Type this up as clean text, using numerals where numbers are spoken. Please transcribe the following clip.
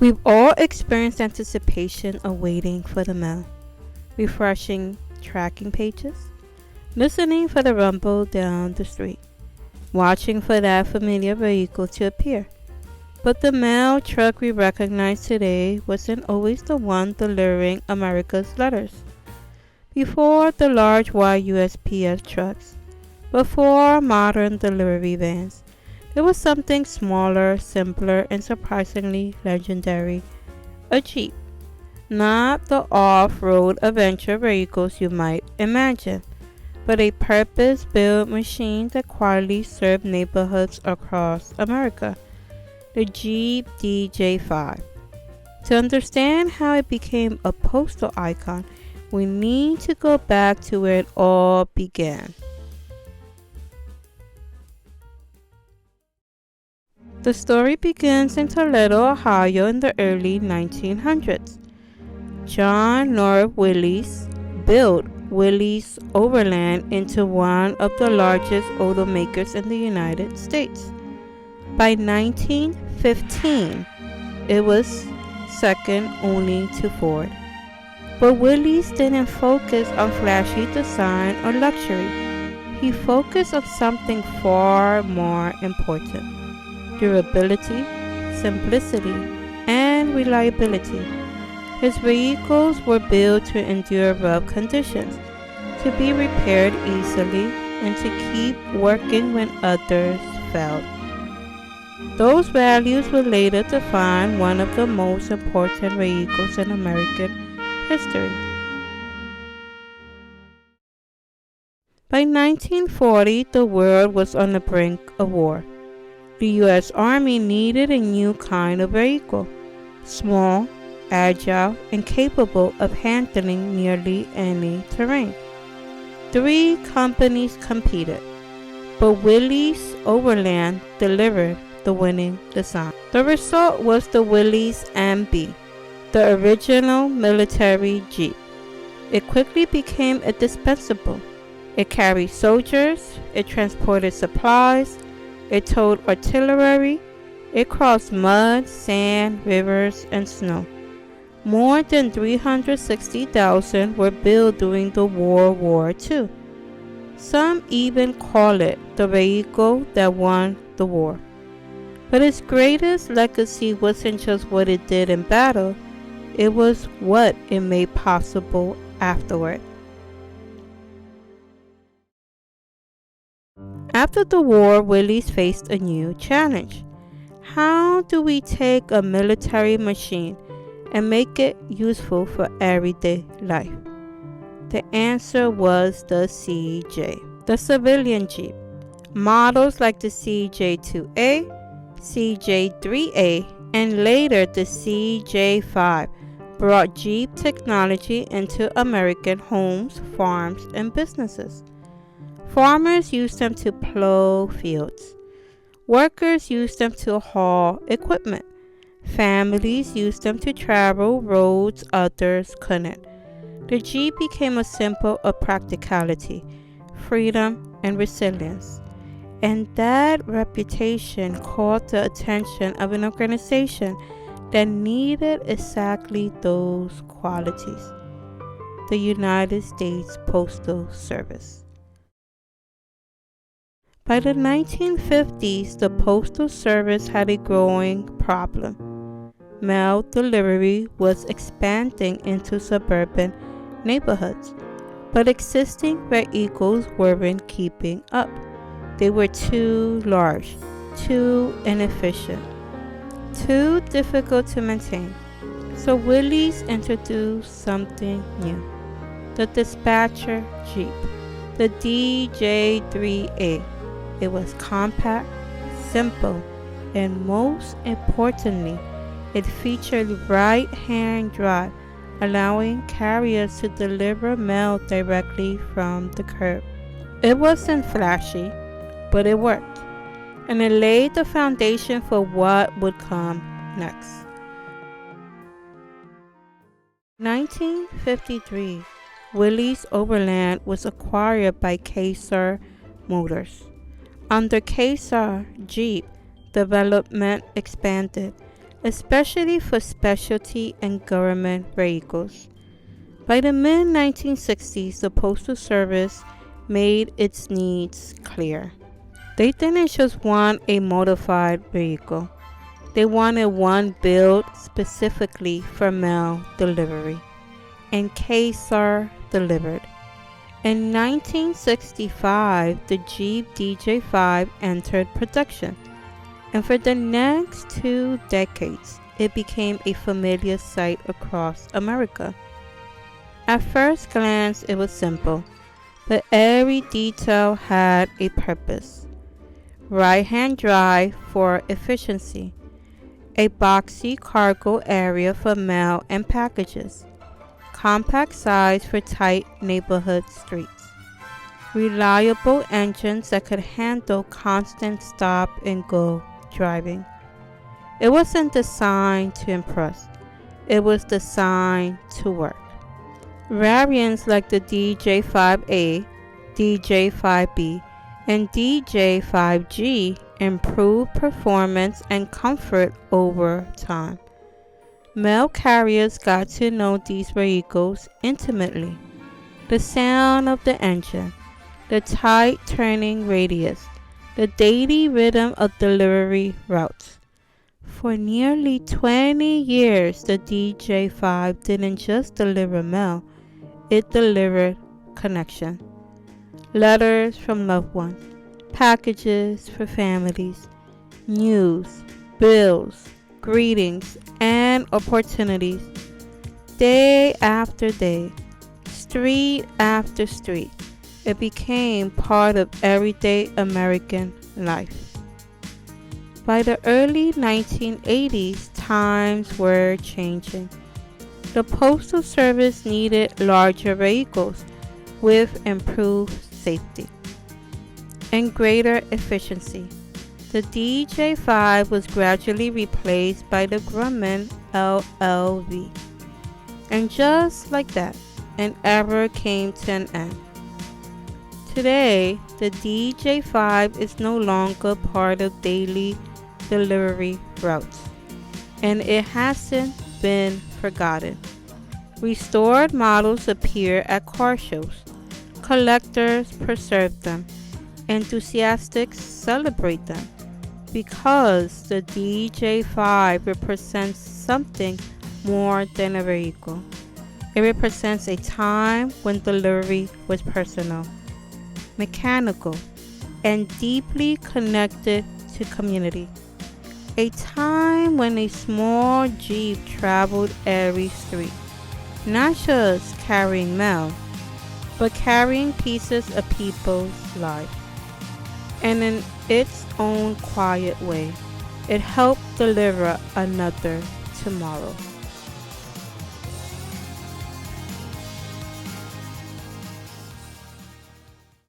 We've all experienced anticipation of waiting for the mail, refreshing tracking pages, listening for the rumble down the street, watching for that familiar vehicle to appear. But the mail truck we recognize today wasn't always the one delivering America's letters. Before the large wide USPS trucks, before modern delivery vans, there was something smaller, simpler, and surprisingly legendary: a Jeep. Not the off-road adventure vehicles you might imagine, but a purpose-built machine that quietly served neighborhoods across America. The Jeep DJ5. To understand how it became a postal icon, we need to go back to where it all began. The story begins in Toledo, Ohio in the early 1900s. John North Willys built Willys-Overland into one of the largest automakers in the United States. By 1915, it was second only to Ford. But Willys didn't focus on flashy design or luxury. He focused on something far more important: durability, simplicity, and reliability. His vehicles were built to endure rough conditions, to be repaired easily, and to keep working when others failed. Those values would later define one of the most important vehicles in American history. By 1940, the world was on the brink of war. The U.S. Army needed a new kind of vehicle: small, agile, and capable of handling nearly any terrain. 3 companies competed, but Willys-Overland delivered the winning design. The result was the Willys MB, the original military Jeep. It quickly became indispensable. It carried soldiers, it transported supplies, it towed artillery, it crossed mud, sand, rivers, and snow. More than 360,000 were built during the World War II. Some even call it the vehicle that won the war. But its greatest legacy wasn't just what it did in battle, it was what it made possible afterward. After the war, Willys faced a new challenge. How do we take a military machine and make it useful for everyday life? The answer was the CJ, the civilian Jeep. Models like the CJ2A, CJ3A, and later the CJ5 brought Jeep technology into American homes, farms, and businesses. Farmers used them to plow fields. Workers used them to haul equipment. Families used them to travel roads others couldn't. The Jeep became a symbol of practicality, freedom, and resilience. And that reputation caught the attention of an organization that needed exactly those qualities: the United States Postal Service. By the 1950s, the Postal Service had a growing problem. Mail delivery was expanding into suburban neighborhoods, but existing vehicles weren't keeping up. They were too large, too inefficient, too difficult to maintain. So Willys introduced something new: the dispatcher Jeep, the DJ3A. It was compact, simple, and most importantly, it featured right-hand drive, allowing carriers to deliver mail directly from the curb. It wasn't flashy, but it worked, and it laid the foundation for what would come next. 1953, Willys-Overland was acquired by Kaiser Motors. Under Kaiser, Jeep development expanded, especially for specialty and government vehicles. By the mid-1960s, the Postal Service made its needs clear. They didn't just want a modified vehicle. They wanted one built specifically for mail delivery, and K-Star delivered. In 1965, the Jeep DJ5 entered production, and for the next 2 decades, it became a familiar sight across America. At first glance, it was simple, but every detail had a purpose. Right-hand drive for efficiency, a boxy cargo area for mail and packages, compact size for tight neighborhood streets, reliable engines that could handle constant stop and go driving. It wasn't designed to impress, it was designed to work. Variants like the DJ5A, DJ5B, and DJ5G improved performance and comfort over time. Mail carriers got to know these vehicles intimately. The sound of the engine, the tight turning radius, the daily rhythm of delivery routes. For nearly 20 years, the DJ5 didn't just deliver mail, it delivered connection. Letters from loved ones, packages for families, news, bills, greetings, and opportunities. Day after day, street after street, it became part of everyday American life. By the early 1980s, times were changing. The Postal Service needed larger vehicles with improved safety and greater efficiency. The DJ5 was gradually replaced by the Grumman LLV. And just like that, an era came to an end. Today, the DJ5 is no longer part of daily delivery routes, and it hasn't been forgotten. Restored models appear at car shows. Collectors preserve them. Enthusiasts celebrate them because the DJ5 represents something more than a vehicle. It represents a time when delivery was personal, mechanical, and deeply connected to community. A time when a small Jeep traveled every street, not just carrying mail, but carrying pieces of people's lives. And in its own quiet way, it helped deliver another tomorrow.